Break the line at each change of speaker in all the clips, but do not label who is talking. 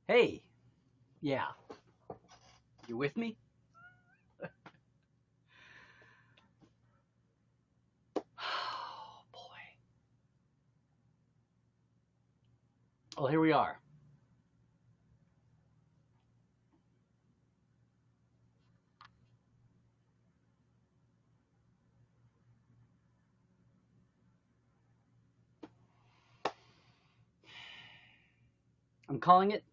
Hey, yeah, you with me? Oh, boy. Well, here we are. I'm calling it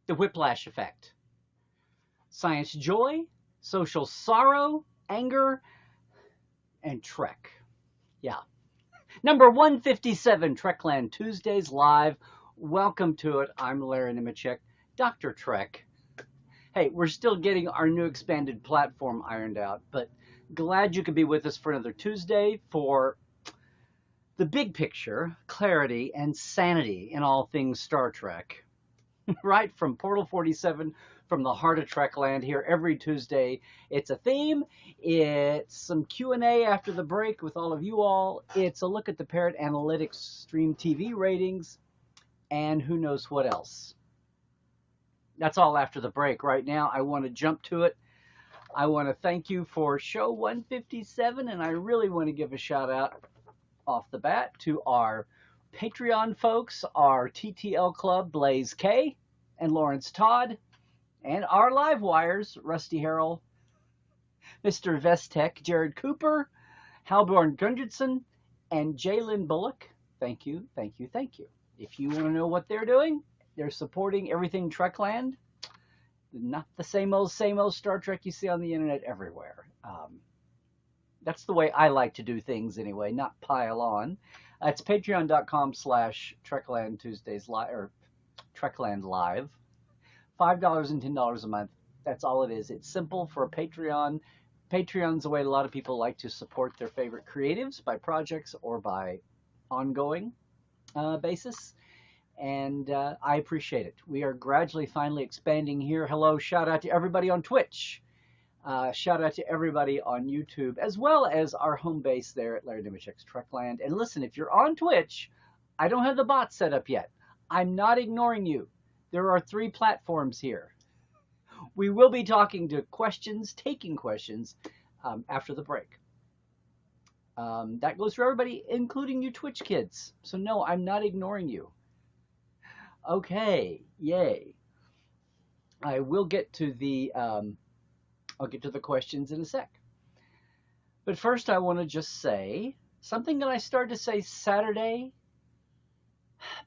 the Whiplash effect. Science joy, social sorrow, anger, and Trek. Yeah. Number 157, Trekland Tuesdays live. Welcome to it. I'm Larry Nemecek, Dr. Trek. Hey, we're still getting our new expanded platform ironed out, but glad you could be with us for another Tuesday for the big picture, clarity, and sanity in all things Star Trek. Right from Portal 47, from the heart of Trekland here every Tuesday. It's a theme. It's some Q&A after the break with all of you all. It's a look at the Parrot Analytics stream TV ratings, and who knows what else. That's all after the break. Right now, I want to jump to it. I want to thank you for show 157, and I really want to give a shout out off the bat to our Patreon folks, our TTL Club, Blaze K and Lawrence Todd, and our live wires, Rusty Harrell, Mr. Vestek, Jared Cooper, Halborn Gundredson, and Jalen Bullock. Thank you, thank you, thank you. If you want to know what they're doing, they're supporting everything Trekland. Not the same old Star Trek you see on the internet everywhere. That's the way I like to do things anyway, not pile on. It's patreon.com/Trekland Tuesdays Live, or Trekland Live. $5 and $10 a month. That's all it is. It's simple for a Patreon. Patreon's a way a lot of people like to support their favorite creatives by projects or by ongoing basis. And I appreciate it. We are gradually finally expanding here. Hello, shout out to everybody on Twitch. Shout out to everybody on YouTube, as well as our home base there at Larry Nemecek's Trekland. And listen, if you're on Twitch, I don't have the bot set up yet. I'm not ignoring you. There are 3 platforms here. We will be talking to taking questions after the break. That goes for everybody, including you Twitch kids. So no, I'm not ignoring you. Okay, yay. I will get to the I'll get to the questions in a sec. But first I want to just say something that I started to say Saturday,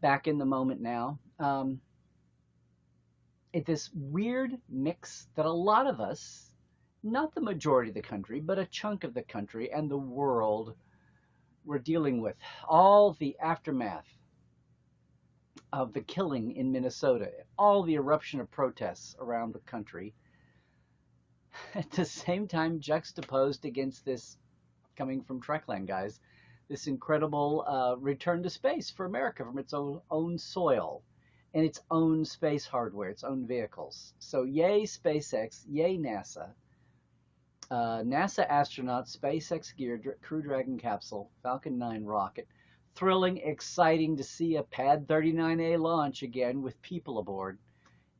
back in the moment now. This weird mix that a lot of us, not the majority of the country, but a chunk of the country and the world, we're dealing with. All the aftermath of the killing in Minnesota, all the eruption of protests around the country, at the same time juxtaposed against this, coming from Trekland guys, this incredible return to space for America from its own soil and its own space hardware, its own vehicles. So yay SpaceX, yay NASA. NASA astronauts, SpaceX gear, Crew Dragon capsule, Falcon 9 rocket. Thrilling, exciting to see a Pad 39A launch again with people aboard.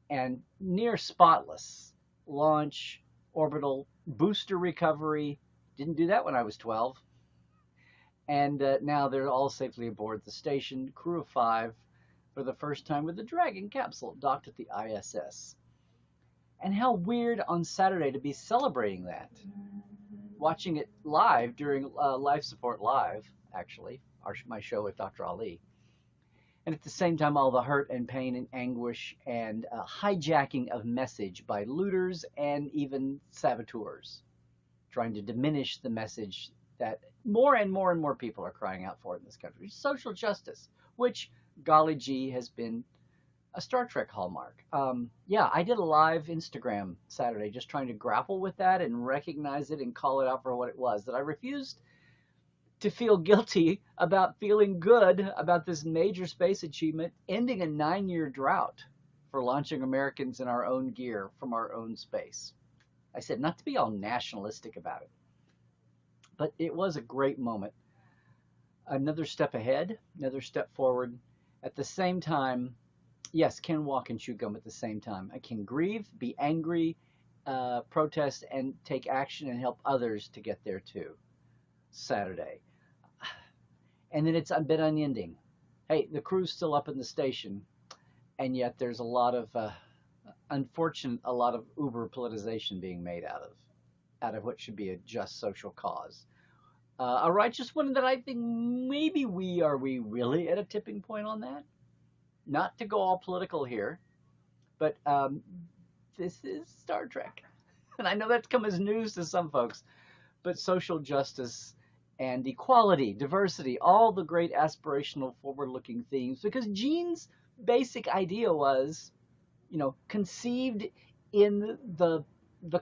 And near spotless launch, orbital booster recovery. Didn't do that when I was 12. And now they're all safely aboard the station, crew of 5, for the first time with the Dragon capsule docked at the ISS. And how weird on Saturday to be celebrating that. Watching it live during Life Support Live, actually, my show with Dr. Ali. And at the same time, all the hurt and pain and anguish and hijacking of message by looters and even saboteurs, trying to diminish the message that more and more and more people are crying out for in this country. Social justice, which, golly gee, has been a Star Trek hallmark. Yeah, I did a live Instagram Saturday just trying to grapple with that and recognize it and call it out for what it was, that I refused to feel guilty about feeling good about this major space achievement, ending a 9-year drought for launching Americans in our own gear from our own space. I said not to be all nationalistic about it, but it was a great moment. Another step ahead, another step forward. At the same time, Yes, can walk and chew gum at the same time. I can grieve, be angry, protest, and take action and help others to get there too. Saturday. And then it's a bit unending. Hey, the crew's still up in the station, and yet there's a lot of a lot of uber politicization being made out of what should be a just social cause. A righteous one that I think maybe we really at a tipping point on that? Not to go all political here, but this is Star Trek, and I know that's come as news to some folks. But social justice and equality, diversity, all the great aspirational, forward-looking themes. Because Gene's basic idea was, conceived in the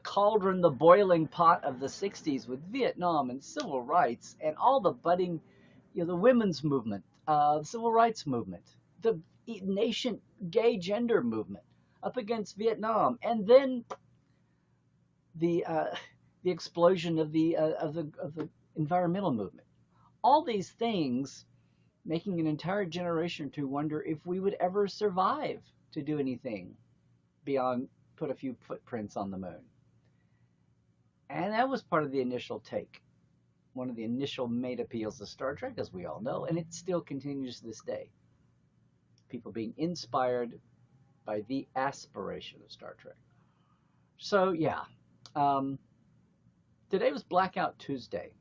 cauldron, the boiling pot of the '60s with Vietnam and civil rights and all the budding, the women's movement, the civil rights movement, the nascent gay gender movement up against Vietnam, and then the uh, the explosion of the environmental movement. All these things making an entire generation to wonder if we would ever survive to do anything beyond put a few footprints on the moon. And that was part of the initial take, one of the initial made appeals of Star Trek, as we all know, and it still continues to this day. People being inspired by the aspiration of Star Trek. So yeah, um, today was Blackout Tuesday,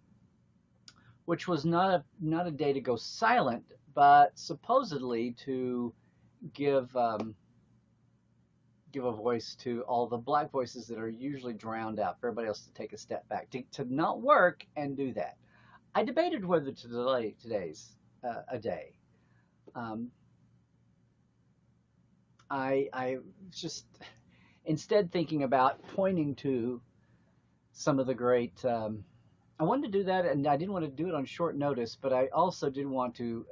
which was not a day to go silent, but supposedly to give give a voice to all the black voices that are usually drowned out for everybody else to take a step back, to not work and do that. I debated whether to delay today's a day. Um, I just instead thinking about pointing to some of the great. I wanted to do that, and I didn't want to do it on short notice, but I also did want to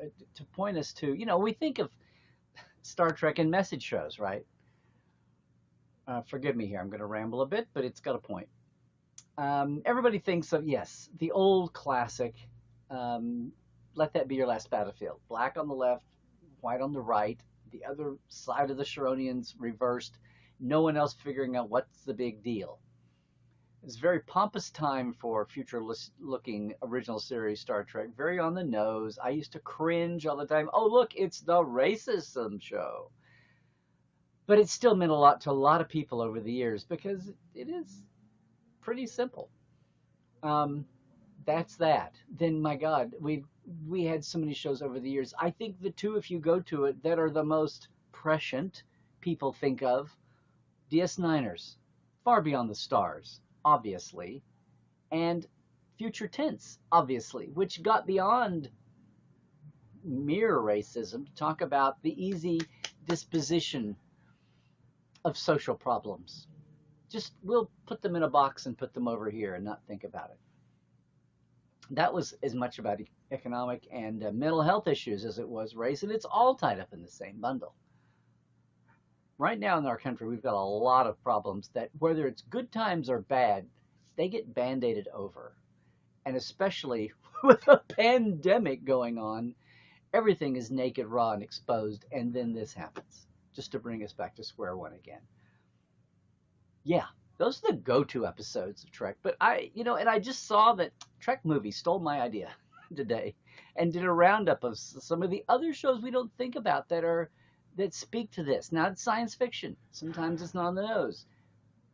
point us to. We think of Star Trek and message shows, right? Forgive me here, I'm going to ramble a bit, but it's got a point. Everybody thinks of, yes, the old classic, um, let that be your last battlefield. Black on the left, white on the right, the other side of the Sharonians reversed, no one else figuring out what's the big deal. It's a very pompous time for future looking original series Star Trek, very on the nose. I used to cringe all the time. Oh, look, it's the racism show. But it still meant a lot to a lot of people over the years because it is pretty simple. Um, that's that. Then, my God, we had so many shows over the years. I think the two, if you go to it, that are the most prescient people think of, DS9ers, Far Beyond the Stars, obviously, and Future Tense, obviously, which got beyond mere racism to talk about the easy disposition of social problems. Just we'll put them in a box and put them over here and not think about it. That was as much about economic and mental health issues as it was race, and it's all tied up in the same bundle. Right now in our country, we've got a lot of problems that, whether it's good times or bad, they get band-aided over. And especially with a pandemic going on, everything is naked, raw, and exposed, and then this happens, just to bring us back to square one again. Yeah, those are the go-to episodes of Trek. But and I just saw that Trek movie stole my idea today and did a roundup of some of the other shows we don't think about that speak to this. Now it's science fiction. Sometimes it's not on the nose.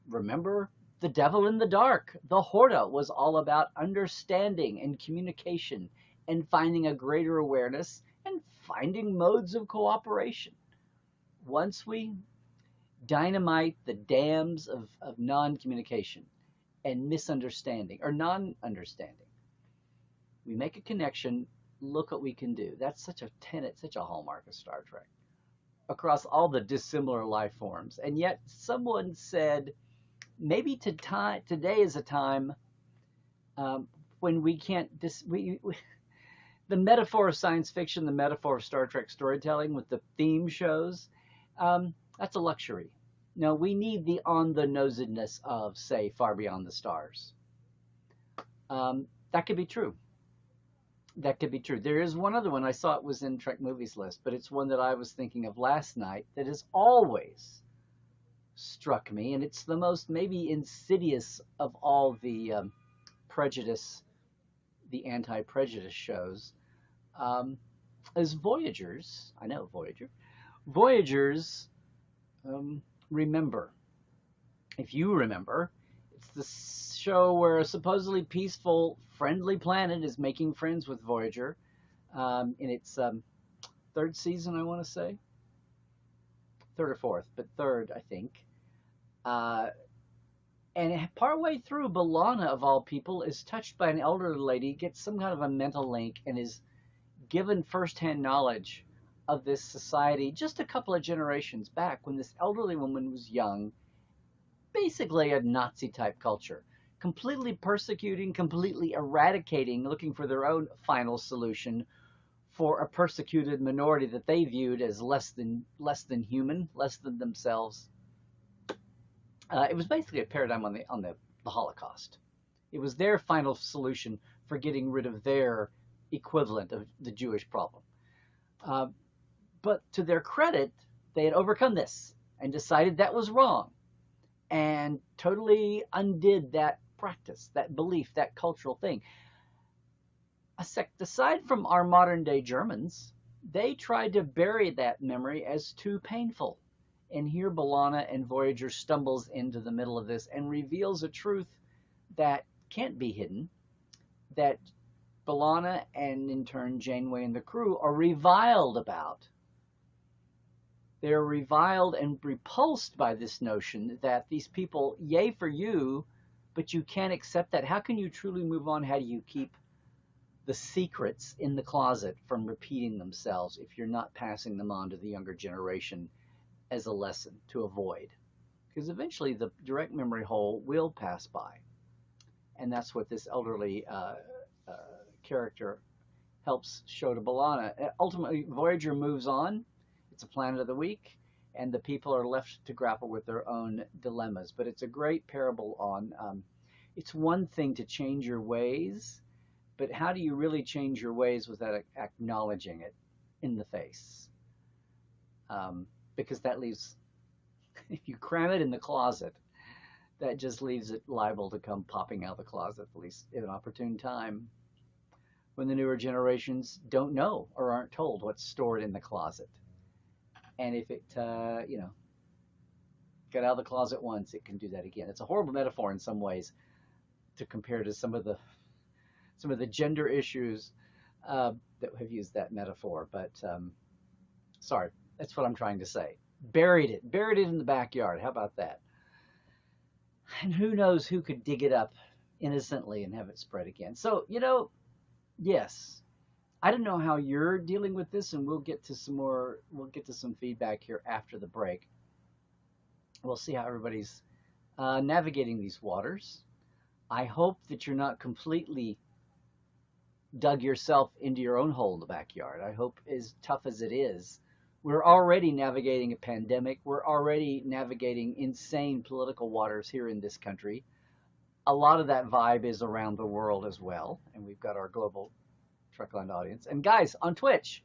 Remember The Devil in the Dark? The Horta was all about understanding and communication and finding a greater awareness and finding modes of cooperation. Once we dynamite the dams of non-communication and misunderstanding or non-understanding, we make a connection. Look what we can do. That's such a tenet, such a hallmark of Star Trek across all the dissimilar life forms. And yet someone said maybe today is a time when we can't the metaphor of science fiction, the metaphor of Star Trek storytelling with the theme shows, that's a luxury. No, we need the on-the-nosedness of, say, Far Beyond the Stars. That could be true. That could be true. There is one other one. I saw it was in Trek Movies list, but it's one that I was thinking of last night that has always struck me, and it's the most maybe insidious of all the prejudice, the anti-prejudice shows, um, is Voyagers. I know Voyager. Voyagers, remember, if you remember, it's the show where a supposedly peaceful, friendly planet is making friends with Voyager in its third season, I want to say. Third or fourth, but third, I think. Uh, and partway through, B'Elanna, of all people, is touched by an elderly lady, gets some kind of a mental link, and is given firsthand knowledge of this society just a couple of generations back when this elderly woman was young, basically a Nazi type culture, completely persecuting, completely eradicating, looking for their own final solution for a persecuted minority that they viewed as less than human, less than themselves. It was basically a paradigm on the Holocaust. It was their final solution for getting rid of their equivalent of the Jewish problem. But to their credit, they had overcome this and decided that was wrong and totally undid that practice, that belief, that cultural thing. Aside from our modern day Germans, they tried to bury that memory as too painful. And here B'Elanna and Voyager stumbles into the middle of this and reveals a truth that can't be hidden, that B'Elanna and in turn Janeway and the crew are reviled about. They're reviled and repulsed by this notion that these people, yay for you, but you can't accept that. How can you truly move on? How do you keep the secrets in the closet from repeating themselves if you're not passing them on to the younger generation as a lesson to avoid? Because eventually the direct memory hole will pass by. And that's what this elderly character helps show to B'Elanna. Ultimately, Voyager moves on. It's a planet of the week, and the people are left to grapple with their own dilemmas. But it's a great parable on it's one thing to change your ways, but how do you really change your ways without acknowledging it in the face? Because that leaves, if you cram it in the closet, that just leaves it liable to come popping out of the closet, at least at an opportune time, when the newer generations don't know or aren't told what's stored in the closet. And if it, got out of the closet once, it can do that again. It's a horrible metaphor in some ways to compare to some of the gender issues that have used that metaphor. But sorry, that's what I'm trying to say. Buried it in the backyard. How about that? And who knows who could dig it up innocently and have it spread again. So, yes, I don't know how you're dealing with this, and we'll get to some feedback here after the break. We'll see how everybody's navigating these waters. I hope that you're not completely dug yourself into your own hole in the backyard. I hope, as tough as it is, we're already navigating a pandemic. We're already navigating insane political waters here in this country. A lot of that vibe is around the world as well, and we've got our global Trekland audience. And guys, on Twitch,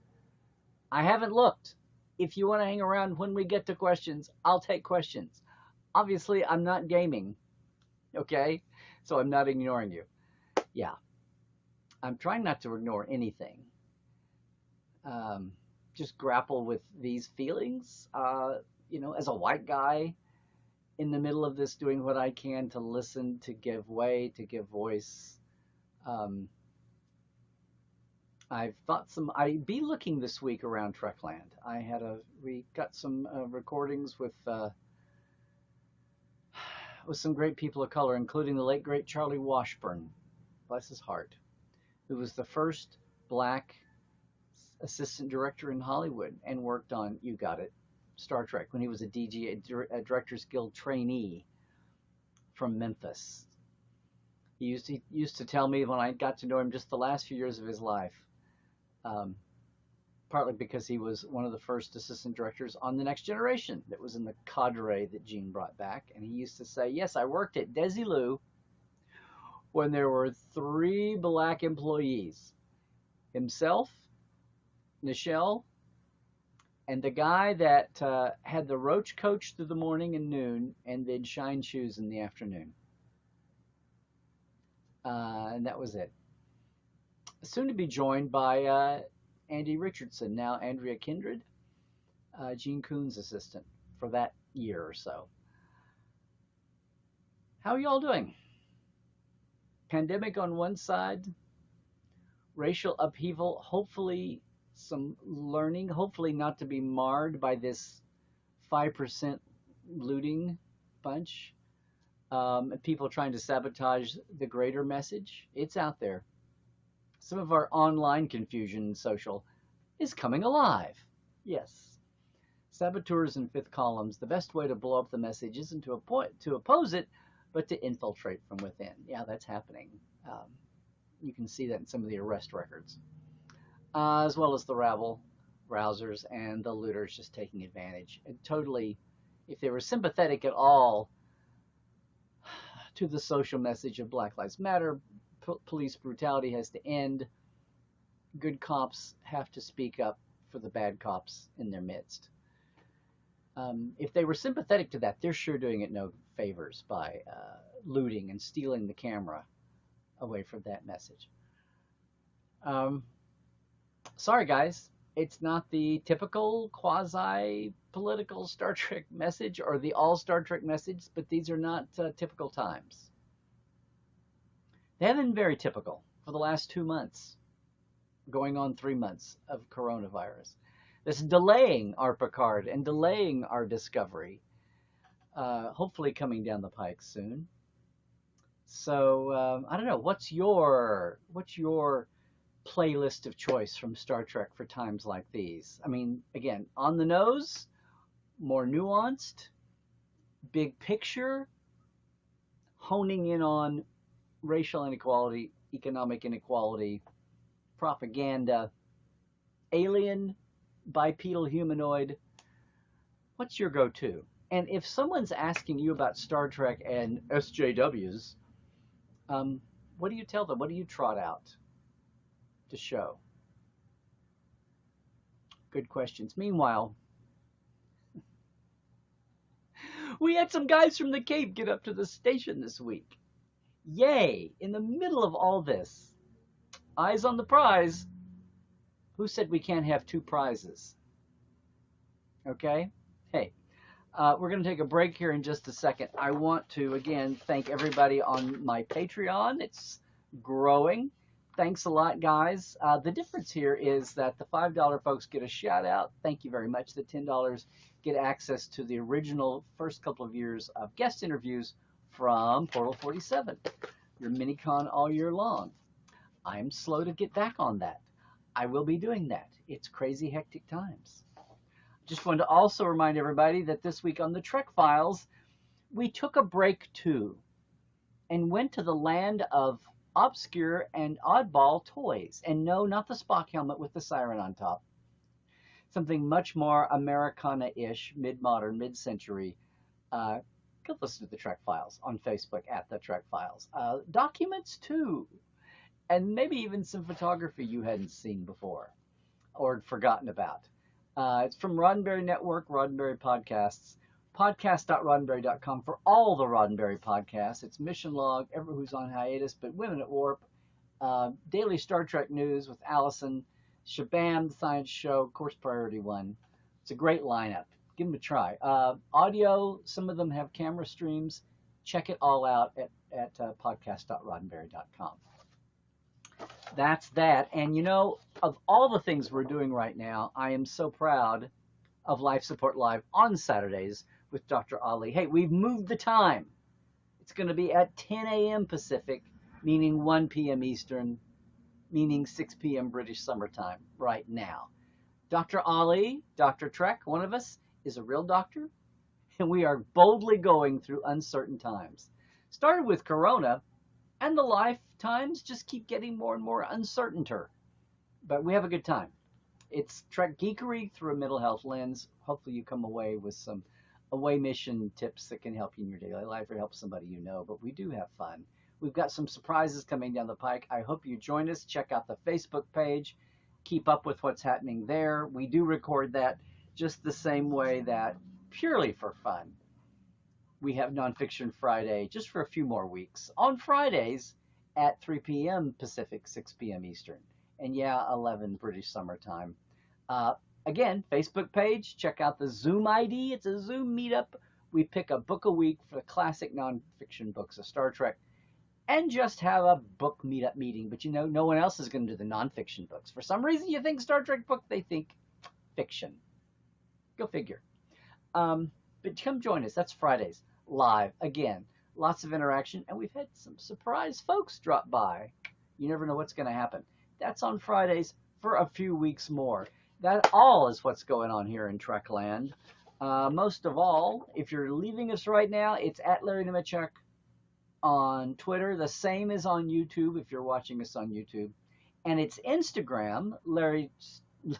I haven't looked. If you want to hang around when we get to questions, I'll take questions. Obviously, I'm not gaming, okay? So I'm not ignoring you. Yeah. I'm trying not to ignore anything. Just grapple with these feelings, as a white guy in the middle of this, doing what I can to listen, to give way, to give voice. I've thought I'd be looking this week around Trekland. We got some recordings with some great people of color, including the late great Charlie Washburn, bless his heart, who was the first black assistant director in Hollywood and worked on, you got it, Star Trek, when he was a Directors Guild trainee from Memphis. He used to tell me when I got to know him just the last few years of his life, partly because he was one of the first assistant directors on The Next Generation that was in the cadre that Gene brought back. And he used to say, yes, I worked at Desilu when there were 3 black employees. himself, Nichelle, and the guy that had the roach coach through the morning and noon, and then shine shoes in the afternoon. And that was it. Soon to be joined by Andy Richardson, now Andrea Kindred, Gene Coon's assistant for that year or so. How are y'all doing? Pandemic on one side, racial upheaval, hopefully some learning, hopefully not to be marred by this 5% looting bunch. People trying to sabotage the greater message. It's out there. Some of our online confusion in social is coming alive. Yes. Saboteurs in fifth columns. The best way to blow up the message isn't to oppose it, but to infiltrate from within. Yeah, that's happening. You can see that in some of the arrest records, as well as the rabble, rousers, and the looters just taking advantage. And totally, if they were sympathetic at all to the social message of Black Lives Matter, police brutality has to end, good cops have to speak up for the bad cops in their midst. If they were sympathetic to that, they're sure doing it no favors by looting and stealing the camera away from that message. Sorry, guys. It's not the typical quasi-political Star Trek message or the all Star Trek message, but these are not typical times. They have been very typical for the last 2 months, going on 3 months of coronavirus. This delaying our Picard and delaying our Discovery, hopefully coming down the pike soon. So I don't know. What's your playlist of choice from Star Trek for times like these? I mean, again, on the nose, more nuanced, big picture, honing in on racial inequality, economic inequality, propaganda, alien, bipedal humanoid. What's your go-to? And if someone's asking you about Star Trek and SJWs, what do you tell them? What do you trot out to show? Good questions. Meanwhile, we had some guys from the Cape get up to the station this week. Yay! In the middle of all this, eyes on the prize. Who said we can't have 2 prizes? Okay? Hey, we're going to take a break here in just a second. I want to, again, thank everybody on my Patreon. It's growing. Thanks a lot, guys. The difference here is that the $5 folks get a shout out. Thank you very much. The $10 get access to the original first couple of years of guest interviews from Portal 47, your mini-con all year long. I'm slow to get back on that. I will be doing that. It's crazy hectic times. Just wanted to also remind everybody that this week on the Trek Files, we took a break too and went to the land of obscure and oddball toys. And no, not the Spock helmet with the siren on top. Something much more Americana-ish, mid-modern, mid-century. Go listen to the Trek Files on Facebook at the Trek Files. Documents too. And maybe even some photography you hadn't seen before or forgotten about. It's from Roddenberry Network, Roddenberry Podcasts, podcast.roddenberry.com for all the Roddenberry podcasts. It's Mission Log, Ever Who's on Hiatus, but Women at Warp, Daily Star Trek News with Allison, Shabam, the Science Show, Course Priority 1. It's a great lineup. Give them a try. Audio, some of them have camera streams. Check it all out at podcast.roddenberry.com. That's that. And you know, of all the things we're doing right now, I am so proud of Life Support Live on Saturdays with Dr. Ali. Hey, we've moved the time. It's going to be at 10 a.m. Pacific, meaning 1 p.m. Eastern, meaning 6 p.m. British summertime right now. Dr. Ali, Dr. Trek, one of us, is a real doctor, and we are boldly going through uncertain times. Started with Corona, and the lifetimes just keep getting more and more uncertainter. But we have a good time. It's Trek geekery through a mental health lens. Hopefully you come away with some away mission tips that can help you in your daily life or help somebody you know. But we do have fun. We've got some surprises coming down the pike. I hope you join us. Check out the Facebook page. Keep up with what's happening there. We do record that just the same way that, purely for fun, we have Nonfiction Friday just for a few more weeks on Fridays at 3 p.m. Pacific, 6 p.m. Eastern. And yeah, 11 British Summer Time. Again, Facebook page, check out the Zoom ID. It's a Zoom meetup. We pick a book a week for the classic nonfiction books of Star Trek and just have a book meetup meeting. But you know, no one else is going to do the nonfiction books. For some reason, you think Star Trek book, they think fiction. Go figure. But come join us. That's Fridays, live. Again, lots of interaction. And we've had some surprise folks drop by. You never know what's going to happen. That's on Fridays for a few weeks more. That all is what's going on here in Trekland. Most of all, if you're leaving us right now, it's at Larry Nemecek on Twitter. The same is on YouTube if you're watching us on YouTube. And it's Instagram, Larry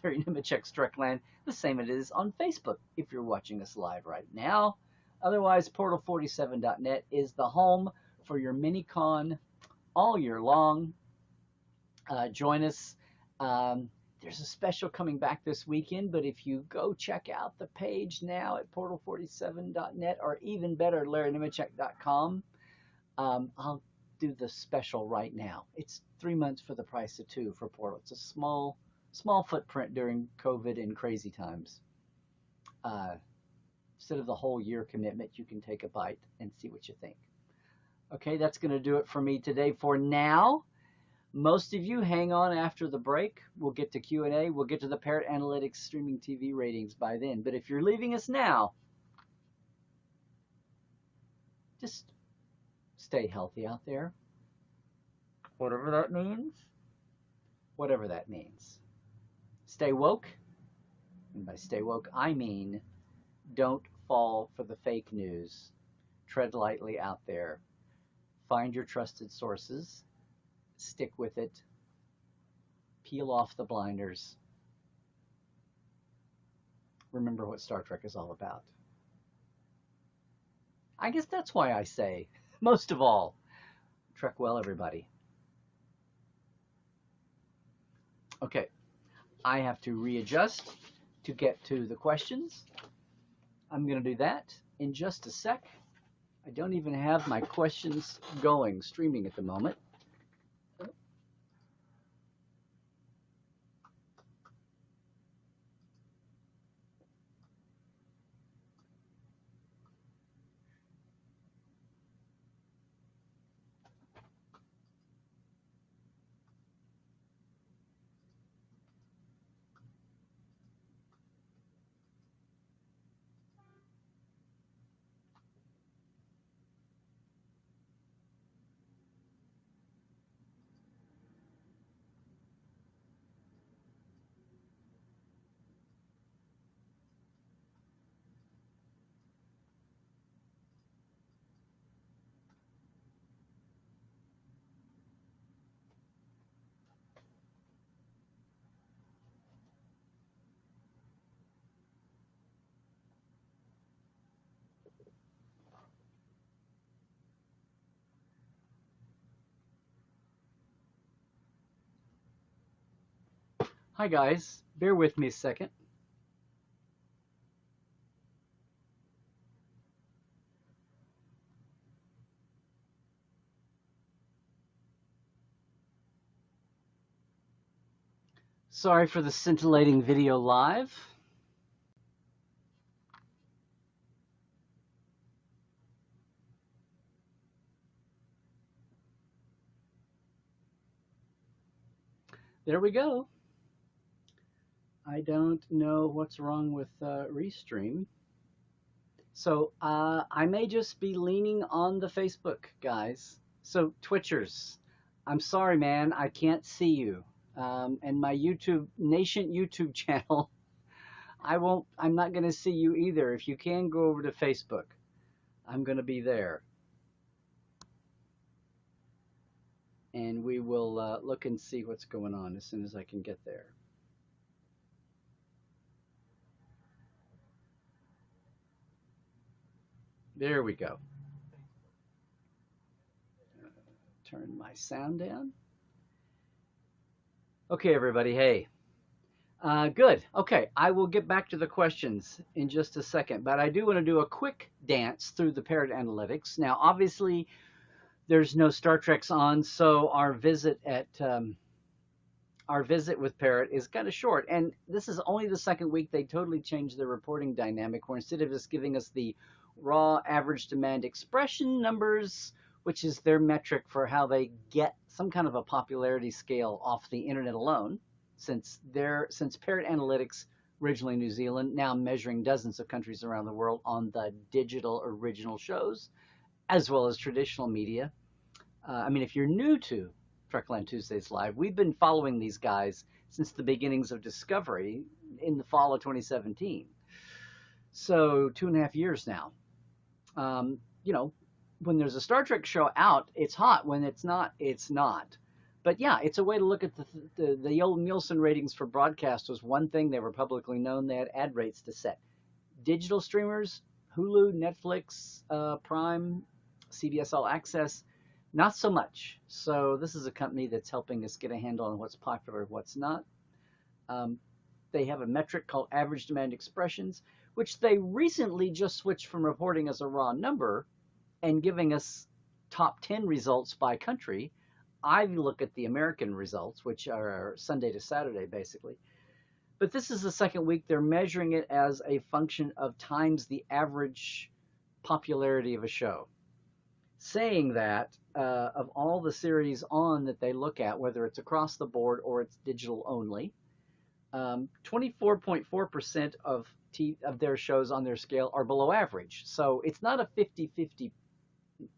Nemecek's Trekland. The same it is on Facebook if you're watching us live right now. Otherwise, portal47.net is the home for your mini-con all year long. Join us. There's a special coming back this weekend, but if you go check out the page now at portal47.net, or even better, LarryNemecek.com, I'll do the special right now. It's 3 months for the price of 2 for Portal. It's a small footprint during COVID and crazy times. Instead of the whole year commitment, you can take a bite and see what you think. Okay, that's going to do it for me today for now. Most of you hang on after the break. We'll get to Q&A. We'll get to the Parrot Analytics streaming TV ratings by then. But if you're leaving us now, just stay healthy out there. Whatever that means. Whatever that means. Stay woke. And by stay woke, I mean don't fall for the fake news. Tread lightly out there. Find your trusted sources. Stick with it. Peel off the blinders. Remember what Star Trek is all about. I guess that's why I say, most of all, Trek well, everybody. Okay, I have to readjust to get to the questions. I'm going to do that in just a sec. I don't even have my questions going, streaming at the moment. Hi guys, bear with me a second. Sorry for the scintillating video live. There we go. I don't know what's wrong with Restream. So I may just be leaning on the Facebook, guys. So Twitchers, I'm sorry, man, I can't see you. And my Nation YouTube channel, I'm not going to see you either. If you can, go over to Facebook. I'm going to be there. And we will look and see what's going on as soon as I can get there. There we go. turn my sound down. Okay, everybody. Hey. Good. Okay, I will get back to the questions in just a second, but I do want to do a quick dance through the Parrot analytics. Now, obviously, there's no Star Treks on, so our visit with Parrot is kind of short. And this is only the second week they totally changed their reporting dynamic, where instead of just giving us the raw average demand expression numbers, which is their metric for how they get some kind of a popularity scale off the internet alone, since Parrot Analytics, originally New Zealand, now measuring dozens of countries around the world on the digital original shows, as well as traditional media. I mean, if you're new to Trekland Tuesdays Live, we've been following these guys since the beginnings of Discovery in the fall of 2017. So 2.5 years now. You know, when there's a Star Trek show out, it's hot. When it's not, it's not. But yeah, it's a way to look at the old Nielsen ratings for broadcast was one thing. They were publicly known. They had ad rates to set. Digital streamers, Hulu, Netflix, Prime, CBS All Access, not so much. So this is a company that's helping us get a handle on what's popular and what's not. They have a metric called average demand expressions, which they recently just switched from reporting as a raw number and giving us top 10 results by country. I look at the American results, which are Sunday to Saturday, basically. But this is the second week they're measuring it as a function of times the average popularity of a show, saying that of all the series on that they look at, whether it's across the board or it's digital only, 24.4% of their shows on their scale are below average. So it's not a 50-50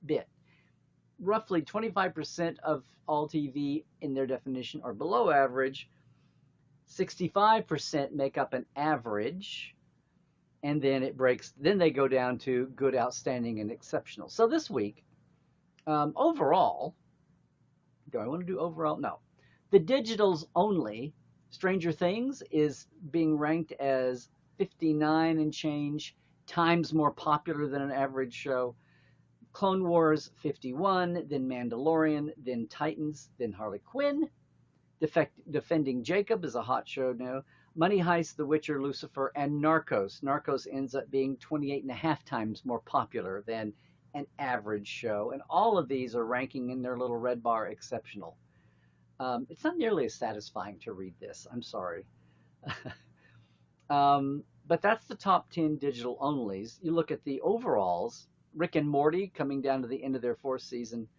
bit. Roughly 25% of all TV in their definition are below average. 65% make up an average. And then it breaks. Then they go down to good, outstanding, and exceptional. So this week, overall, do I want to do overall? No. The digitals only, Stranger Things is being ranked as 59 and change times more popular than an average show. Clone Wars 51, then Mandalorian, then Titans, then Harley Quinn. Defending Jacob is a hot show now. Money Heist, The Witcher, Lucifer, and Narcos. Narcos ends up being 28.5 times more popular than an average show. And all of these are ranking in their little red bar exceptional. It's not nearly as satisfying to read this. I'm sorry. But that's the top 10 digital onlys. You look at the overalls. Rick and Morty coming down to the end of their 4th season,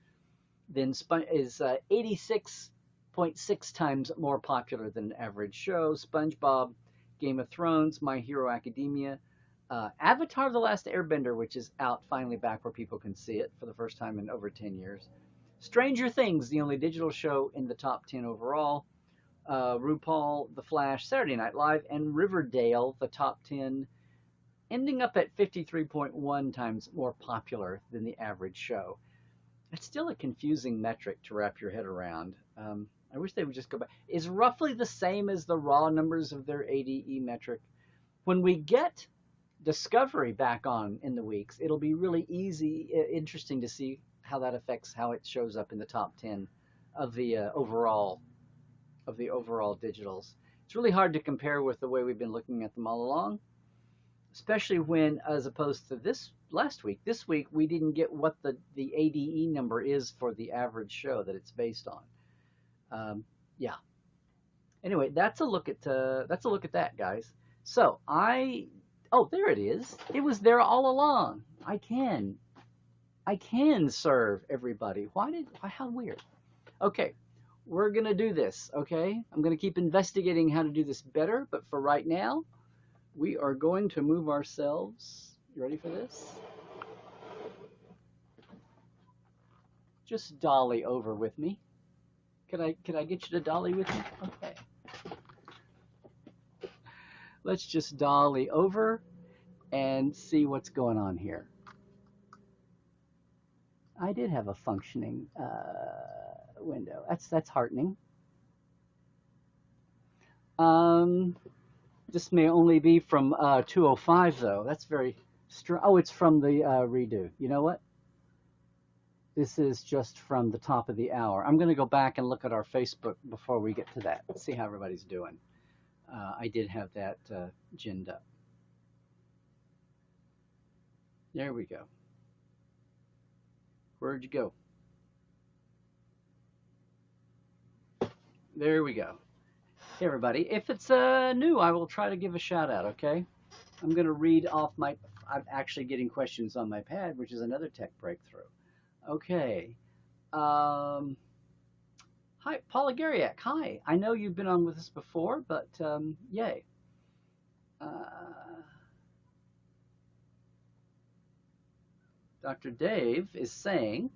then is 86.6 times more popular than an average show. SpongeBob, Game of Thrones, My Hero Academia, Avatar: The Last Airbender, which is out finally back where people can see it for the first time in over 10 years. Stranger Things, the only digital show in the top 10 overall. RuPaul, The Flash, Saturday Night Live, and Riverdale, the top 10, ending up at 53.1 times more popular than the average show. It's still a confusing metric to wrap your head around. I wish they would just go back. It's roughly the same as the raw numbers of their ADE metric. When we get Discovery back on in the weeks, it'll be really interesting to see how that affects how it shows up in the top 10 of the overall digitals. It's really hard to compare with the way we've been looking at them all along, especially when, as opposed to this week, we didn't get what the ADE number is for the average show that it's based on. Yeah. Anyway, that's a look at that, guys. So there it is. It was there all along. I can serve everybody. How weird. Okay, we're gonna do this. Okay, I'm gonna keep investigating how to do this better, but for right now, we are going to move ourselves. You ready for this? Just dolly over with me. Can I get you to dolly with me? Okay. Let's just dolly over and see what's going on here. I did have a functioning window. That's heartening. This may only be from 205 though. That's very strong. Oh, it's from the redo. You know what? This is just from the top of the hour. I'm going to go back and look at our Facebook before we get to that. See how everybody's doing. I did have that ginned up. There we go. Where'd you go? There we go. Hey, everybody. If it's new, I will try to give a shout out, okay? I'm going to read off my. I'm actually getting questions on my pad, which is another tech breakthrough. Okay. Hi, Paula Gariak. Hi. I know you've been on with us before, but yay. Dr. Dave is saying,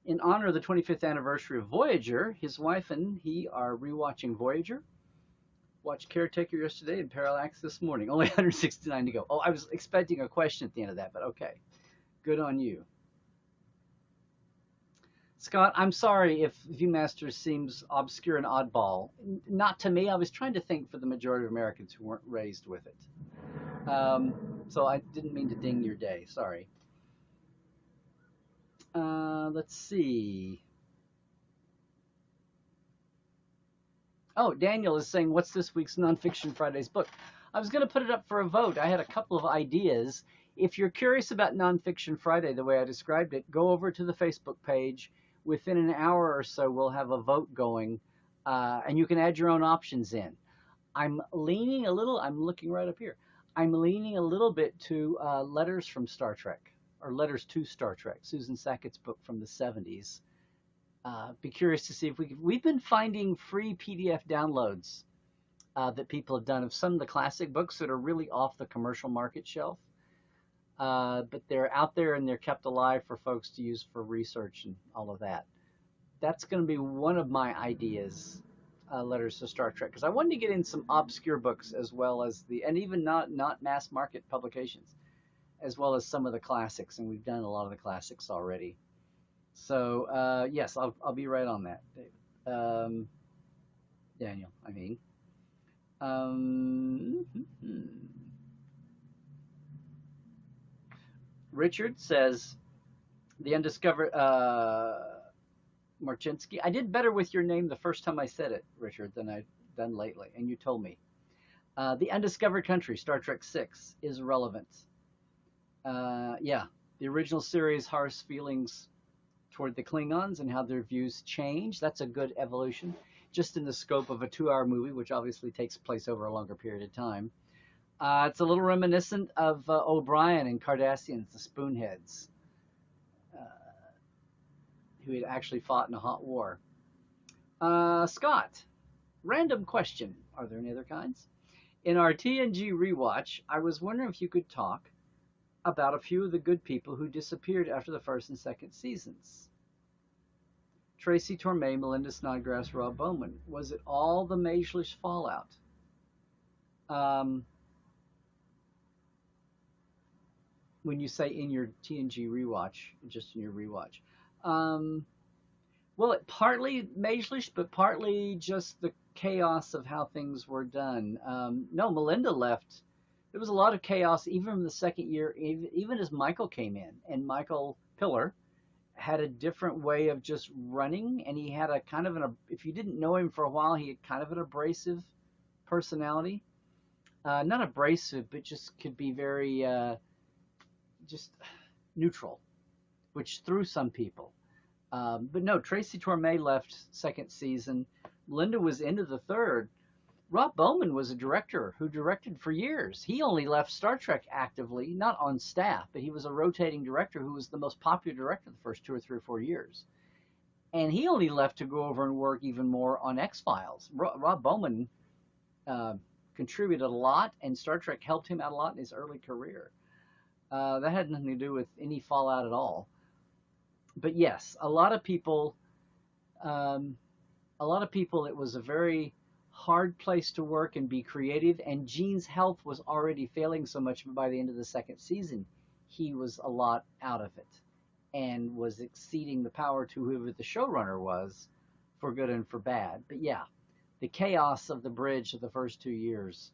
in honor of the 25th anniversary of Voyager, his wife and he are rewatching Voyager. Watched Caretaker yesterday and Parallax this morning. Only 169 to go. Oh, I was expecting a question at the end of that, but okay. Good on you. Scott, I'm sorry if Viewmaster seems obscure and oddball. Not to me. I was trying to think for the majority of Americans who weren't raised with it. So I didn't mean to ding your day. Sorry. Let's see. Oh, Daniel is saying, what's this week's Nonfiction Fridays book? I was going to put it up for a vote. I had a couple of ideas. If you're curious about Nonfiction Friday, the way I described it, go over to the Facebook page. Within an hour or so, we'll have a vote going, and you can add your own options in. I'm leaning a little, I'm looking right up here. I'm leaning a little bit to Letters from Star Trek, or Letters to Star Trek, Susan Sackett's book from the 70s. Be curious to see if we've been finding free PDF downloads that people have done of some of the classic books that are really off the commercial market shelf. But they're out there and they're kept alive for folks to use for research and all of that. That's going to be one of my ideas, Letters to Star Trek, because I wanted to get in some obscure books as well as and even not mass market publications, as well as some of the classics, and we've done a lot of the classics already. So yes, I'll be right on that, David. Daniel, I mean. Richard says, the undiscovered Marchinsky. I did better with your name the first time I said it, Richard, than I've done lately, and you told me. The Undiscovered Country, Star Trek 6, is relevant. Yeah, the original series harsh feelings toward the Klingons and how their views change. That's a good evolution, just in the scope of a 2-hour movie, which obviously takes place over a longer period of time. It's a little reminiscent of O'Brien and Cardassians, the Spoonheads, who had actually fought in a hot war. Scott, random question. Are there any other kinds? In our TNG rewatch, I was wondering if you could talk about a few of the good people who disappeared after the first and second seasons. Tracy Torme, Melinda Snodgrass, Rob Bowman. Was it all the Majlish fallout? When you say in your TNG rewatch, just in your rewatch. Well, it partly Majlish, but partly just the chaos of how things were done. No, Melinda left. There was a lot of chaos even from the second year, even as Michael came in. And Michael Pillar had a different way of just running, and he had a kind of if you didn't know him for a while, he had kind of an abrasive personality. Not abrasive, but just could be very just neutral, which threw some people. But no, Tracy Torme left second season. Linda was into the third. Rob Bowman was a director who directed for years. He only left Star Trek actively, not on staff, but he was a rotating director who was the most popular director the first 2 or 3 or 4 years. And he only left to go over and work even more on X-Files. Rob Bowman contributed a lot, and Star Trek helped him out a lot in his early career. That had nothing to do with any fallout at all. But yes, a lot of people, it was a very hard place to work and be creative, and Gene's health was already failing so much by the end of the second season. He was a lot out of it and was exceeding the power to whoever the showrunner was, for good and for bad. But yeah, the chaos of the bridge of the first 2 years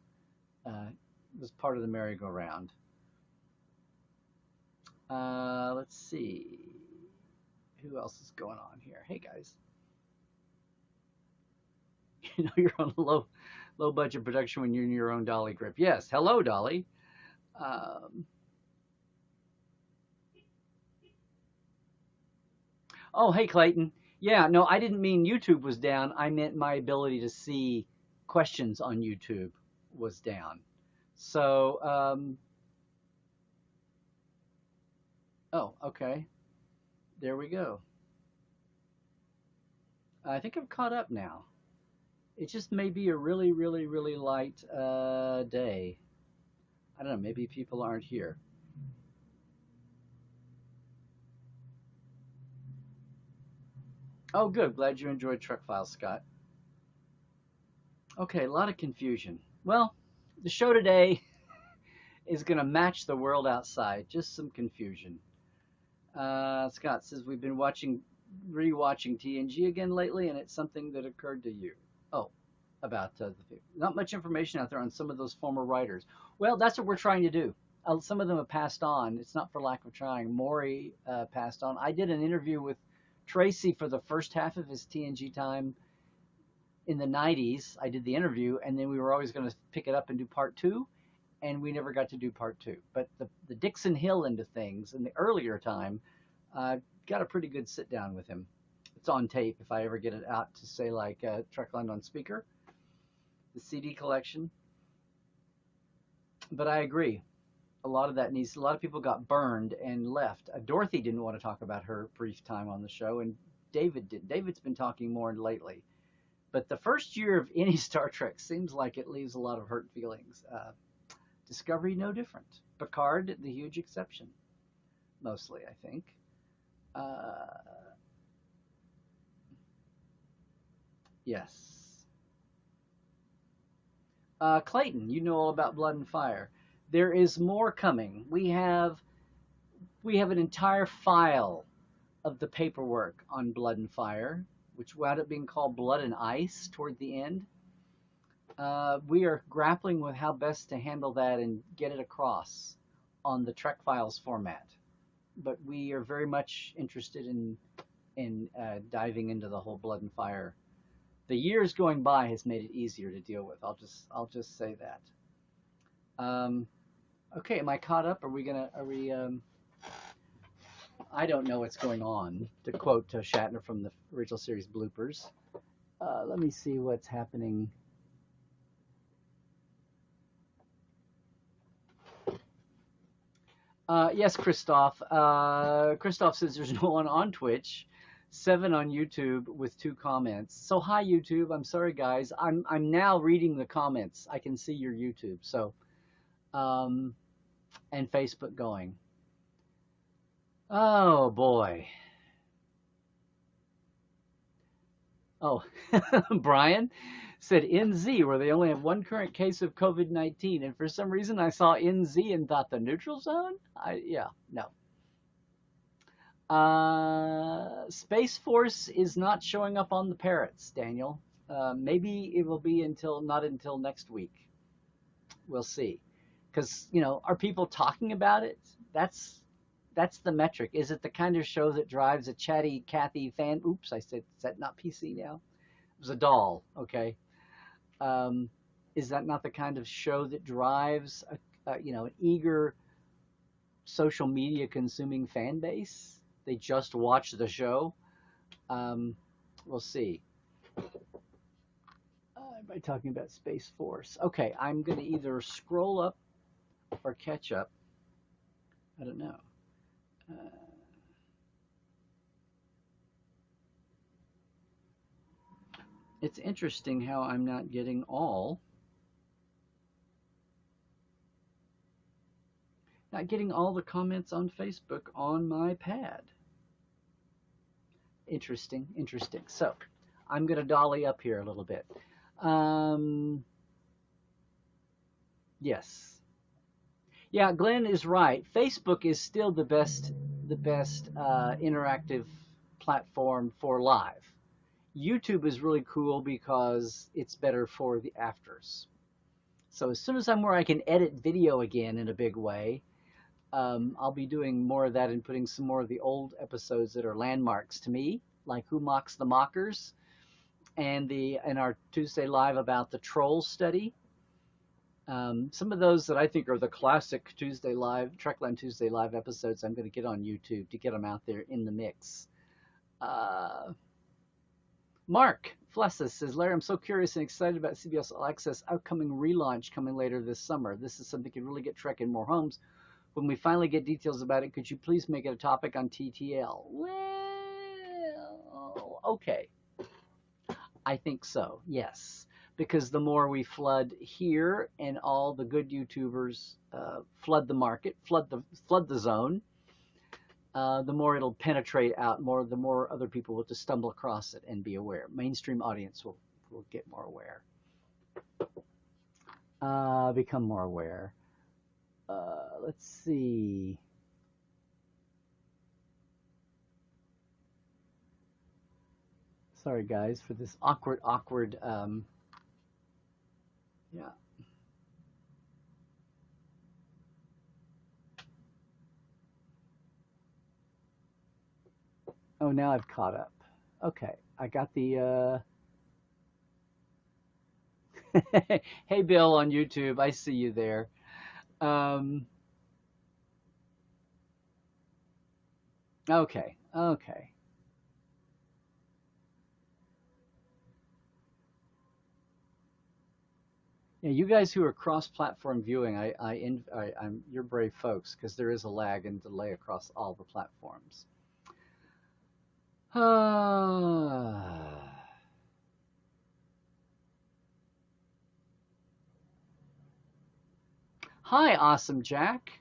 was part of the merry-go-round. Let's see. who else is going on here? Hey guys, you know you're on a low budget production when you're in your own dolly grip. Yes, hello Dolly. Um, oh hey Clayton. Yeah, no, I didn't mean YouTube was down. I meant my ability to see questions on YouTube was down. So, oh, okay, there we go. I think I'm caught up now. It just may be a really, really, really light day. I don't know. Maybe people aren't here. Oh, good. Glad you enjoyed Trek Files, Scott. Okay, a lot of confusion. Well, the show today is going to match the world outside. Just some confusion. Scott says we've been rewatching TNG again lately, and it's something that occurred to you. Oh, about not much information out there on some of those former writers. Well, that's what we're trying to do. Some of them have passed on. It's not for lack of trying. Maury passed on. I did an interview with Tracy for the first half of his TNG time in the 90s. I did the interview, and then we were always going to pick it up and do part two, and we never got to do part two. But the Dixon Hill end of things in the earlier time, got a pretty good sit down with him. It's on tape if I ever get it out to say like Trekland on speaker, the CD collection. But I agree. A lot of that needs. A lot of people got burned and left. Dorothy didn't want to talk about her brief time on the show, and David did. David's been talking more lately. But the first year of any Star Trek seems like it leaves a lot of hurt feelings. Discovery, no different. Picard, the huge exception, mostly, I think. Uh, yes. Clayton, you know all about Blood and Fire. There is more coming. We have an entire file of the paperwork on Blood and Fire, which wound up being called Blood and Ice toward the end. We are grappling with how best to handle that and get it across on the Trek Files format. But we are very much interested in diving into the whole Blood and Fire. The years going by has made it easier to deal with. I'll just say that. Okay, am I caught up? I don't know what's going on, to quote Shatner from the original series bloopers. Let me see what's happening. Yes, Christoph. Christoph says there's no one on Twitch. 7 on YouTube with 2 comments. So hi YouTube. I'm sorry guys. I'm now reading the comments. I can see your YouTube. So and Facebook going. Oh boy. Oh, Brian said NZ, where they only have one current case of COVID-19, and for some reason I saw NZ and thought the neutral zone. Yeah, no. Space Force is not showing up on the parrots, Daniel. Maybe it will be not until next week. We'll see. Because, are people talking about it? That's the metric. Is it the kind of show that drives a chatty Cathy fan? Oops, I said, is that not PC now? It was a doll, okay. Is that not the kind of show that drives an eager social media consuming fan base? They just watch the show. We'll see. Am I talking about Space Force? Okay, I'm going to either scroll up or catch up. I don't know. It's interesting how I'm not getting all the comments on Facebook on my pad. Interesting. So I'm going to dolly up here a little bit. Yes. Yeah, Glenn is right. Facebook is still the best interactive platform for live. YouTube is really cool because it's better for the afters. So as soon as I'm where I can edit video again in a big way, I'll be doing more of that and putting some more of the old episodes that are landmarks to me, like Who Mocks the Mockers, and our Tuesday Live about the troll study. Some of those that I think are the classic Tuesday Live, Trekland Tuesday Live episodes, I'm going to get on YouTube to get them out there in the mix. Uh, Mark Flessis says, Larry, I'm so curious and excited about CBS All Access upcoming relaunch coming later this summer. This is something that could really get Trek in more homes. When we finally get details about it, could you please make it a topic on TTL? Well, okay. I think so, yes. Because the more we flood here and all the good YouTubers flood the market, flood the zone, the more it'll penetrate out, the more other people will just stumble across it and be aware. Mainstream audience will get more aware, become more aware. Let's see. Sorry, guys, for this awkward. Yeah. Oh, now I've caught up. Okay, I got the. Hey, Bill on YouTube, I see you there. Um, okay, okay. Yeah, you guys who are cross-platform viewing, I'm you're brave folks because there is a lag and delay across all the platforms. Hi, Awesome Jack.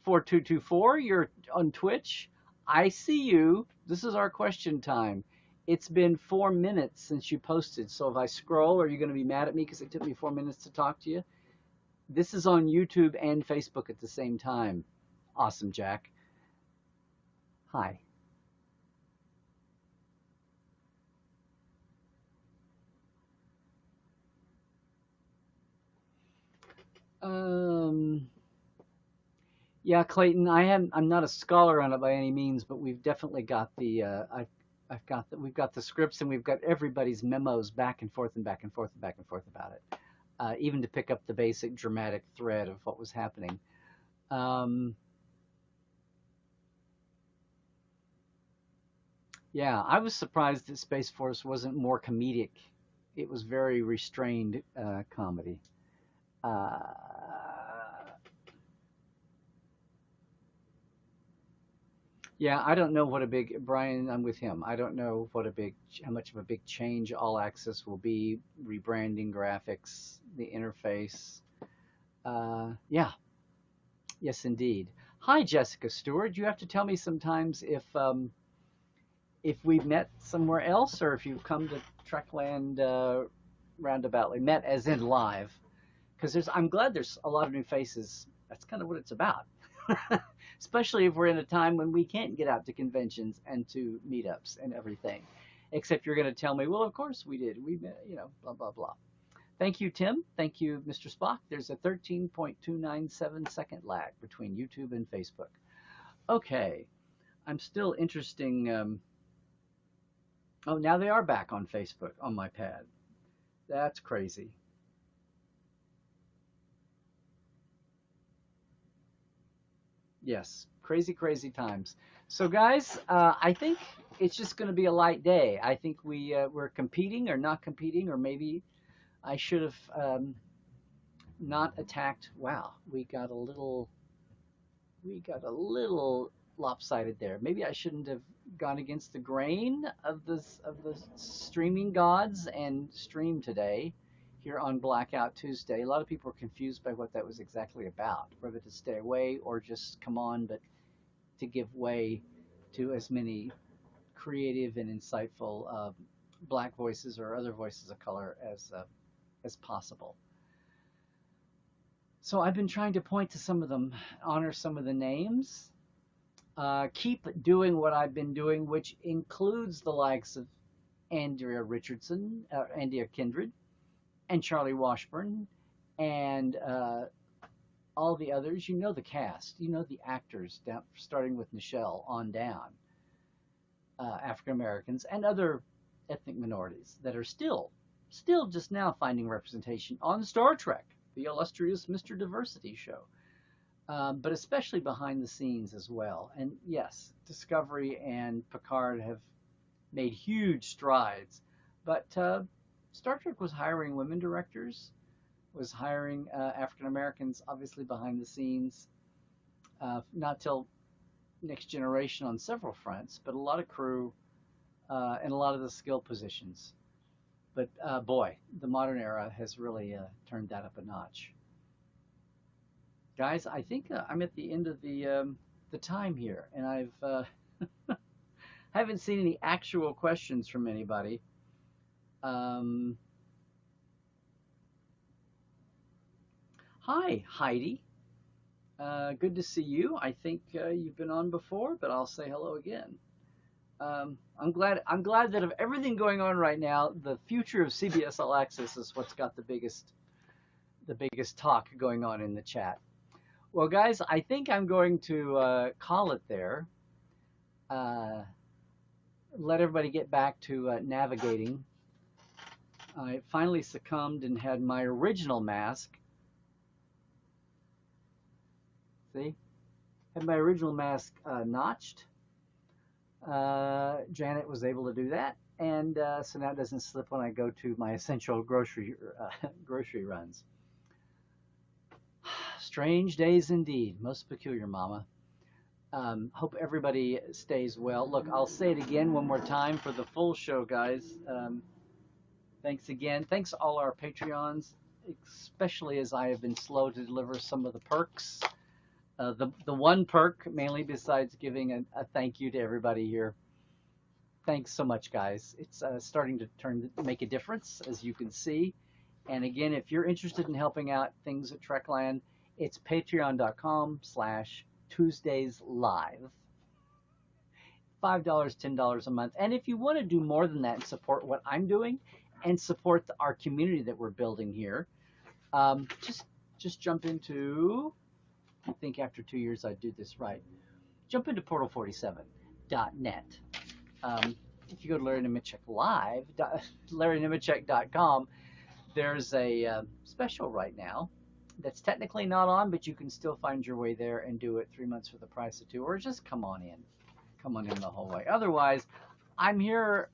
4224, you're on Twitch. I see you. This is our question time. It's been 4 minutes since you posted, so if I scroll, are you going to be mad at me because it took me 4 minutes to talk to you? This is on YouTube and Facebook at the same time. Awesome, Jack. Hi. Um, yeah, Clayton, I'm not a scholar on it by any means, but we've definitely got we've got the scripts and we've got everybody's memos back and forth and back and forth and back and forth about it, even to pick up the basic dramatic thread of what was happening. Um, yeah, I was surprised that Space Force wasn't more comedic. It was very restrained comedy. Uh, Yeah, I don't know what a big Brian. I'm with him. I don't know how much of a big change All Access will be. Rebranding, graphics, the interface. Yeah, yes, indeed. Hi, Jessica Stewart. You have to tell me sometimes if we've met somewhere else or if you've come to Trekland roundaboutly. Met as in live, because I'm glad there's a lot of new faces. That's kind of what it's about. Especially if we're in a time when we can't get out to conventions and to meetups and everything. Except you're going to tell me, well, of course we did. We met, blah, blah, blah. Thank you, Tim. Thank you, Mr. Spock. There's a 13.297-second lag between YouTube and Facebook. Okay. I'm still interesting. Oh, now they are back on Facebook on my pad. That's crazy. Yes, crazy, crazy times. So, guys, I think it's just going to be a light day. I think we're competing or not competing, or maybe I should have not attacked. Wow, we got a little lopsided there. Maybe I shouldn't have gone against the grain of the streaming gods and stream today here on Blackout Tuesday. A lot of people are confused by what that was exactly about, whether to stay away or just come on, but to give way to as many creative and insightful black voices or other voices of color as possible. So I've been trying to point to some of them, honor some of the names, keep doing what I've been doing, which includes the likes of Andrea Richardson, Andrea Kindred, and Charlie Washburn, and all the others, you know the cast, you know the actors, down, starting with Nichelle on down, African Americans and other ethnic minorities that are still just now finding representation on Star Trek, the illustrious Mr. Diversity show, but especially behind the scenes as well. And yes, Discovery and Picard have made huge strides, but Star Trek was hiring women directors, was hiring African Americans, obviously behind the scenes, not till Next Generation on several fronts, but a lot of crew and a lot of the skill positions. But boy, the modern era has really turned that up a notch. Guys, I think I'm at the end of the time here, and I've haven't seen any actual questions from anybody. Um, Hi, Heidi. Good to see you. I think you've been on before, but I'll say hello again. I'm glad. I'm glad that of everything going on right now, the future of CBS All Access is what's got the biggest talk going on in the chat. Well, guys, I think I'm going to call it there. Uh, Let everybody get back to navigating. I finally succumbed and had my original mask. See, had my original mask notched. Janet was able to do that, and so now it doesn't slip when I go to my essential grocery runs. Strange days indeed, most peculiar, Mama. Hope everybody stays well. Look, I'll say it again one more time for the full show, guys. Thanks again. Thanks to all our Patreons, especially as I have been slow to deliver some of the perks. The one perk, mainly besides giving a thank you to everybody here. Thanks so much, guys. It's starting to make a difference, as you can see. And again, if you're interested in helping out things at Trekland, it's patreon.com/TuesdaysLive. $5, $10 a month. And if you want to do more than that and support what I'm doing and support our community that we're building here, just jump into, I think after 2 years I'd do this right. Jump into portal47.net. If you go to Larry Nemecek Live, LarryNemecek.com, there's a special right now that's technically not on, but you can still find your way there and do it 3 months for the price of two, or just come on in the whole way. Otherwise, I'm here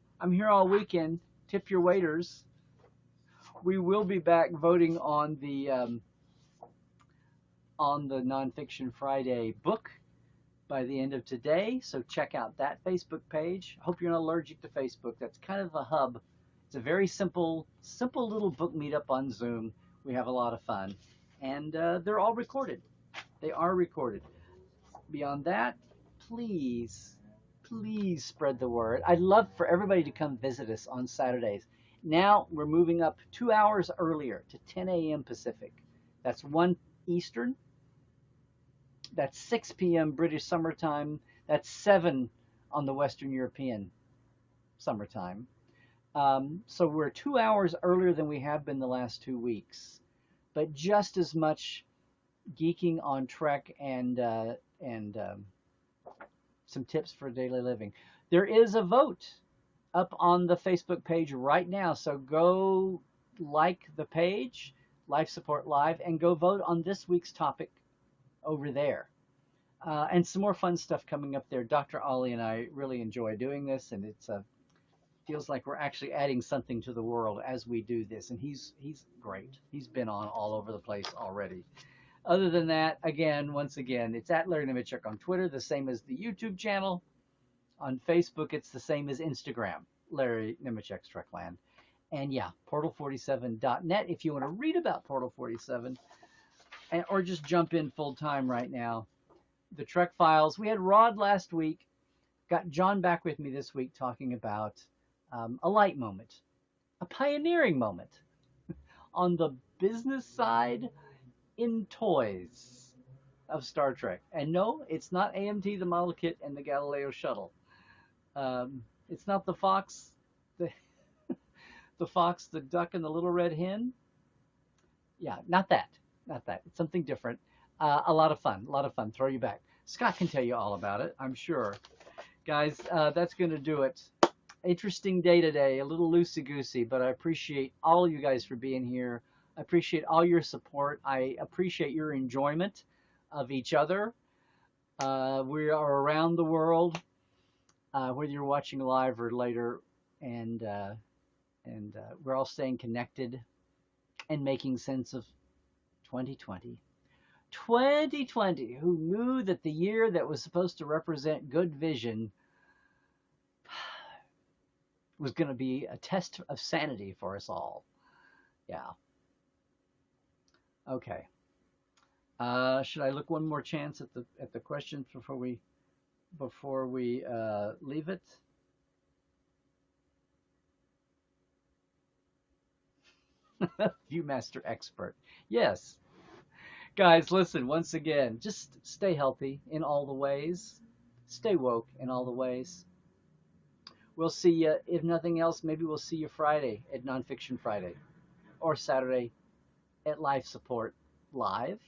all weekend. Tip your waiters. We will be back voting on the Nonfiction Friday book by the end of today, so check out that Facebook page. Hope you're not allergic to Facebook. That's kind of a hub. It's a very simple little book meetup on Zoom. We have a lot of fun, and they're all recorded. They are recorded. Beyond that, please spread the word. I'd love for everybody to come visit us on Saturdays. Now we're moving up 2 hours earlier to 10 a.m. Pacific. That's 1 Eastern. That's 6 p.m. British summertime. That's 7 on the Western European summertime. So we're 2 hours earlier than we have been the last 2 weeks, but just as much geeking on Trek and some tips for daily living. There is a vote up on the Facebook page right now, so go like the page, Life Support Live, and go vote on this week's topic over there. And some more fun stuff coming up there. Dr. Ollie and I really enjoy doing this, and it feels like we're actually adding something to the world as we do this, and he's great. He's been on all over the place already. Other than that, once again, it's at Larry Nemecek on Twitter, the same as the YouTube channel. On Facebook, it's the same as Instagram, Larry Nemecek's Trekland. And yeah, portal47.net if you want to read about Portal 47, or just jump in full time right now. The Trek Files. We had Rod last week. Got John back with me this week talking about a light moment, a pioneering moment on the business side in toys of Star Trek. And no, it's not AMT, the model kit, and the Galileo shuttle. It's not the fox, the fox, the duck, and the little red hen. Yeah, not that. It's something different. A lot of fun. A lot of fun. Throw you back. Scott can tell you all about it, I'm sure. Guys, that's going to do it. Interesting day today, a little loosey goosey, but I appreciate all you guys for being here. I appreciate all your support. I appreciate your enjoyment of each other. We are around the world, whether you're watching live or later, and we're all staying connected and making sense of 2020. 2020, who knew that the year that was supposed to represent good vision was going to be a test of sanity for us all. Yeah. Okay. Should I look one more chance at the questions before we leave it? Viewmaster expert. Yes. Guys, listen, once again, just stay healthy in all the ways. Stay woke in all the ways. We'll see you, if nothing else, maybe we'll see you Friday at Nonfiction Friday or Saturday at Life Support Live.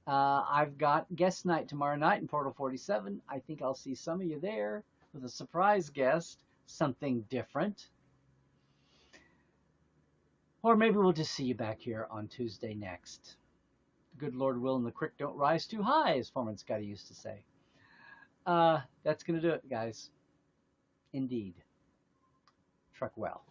I've got guest night tomorrow night in Portal 47. I think I'll see some of you there with a surprise guest, something different. Or maybe we'll just see you back here on Tuesday next. The good Lord willing, the creek don't rise too high, as Foreman Scotty used to say. That's going to do it, guys. Indeed. Truck well.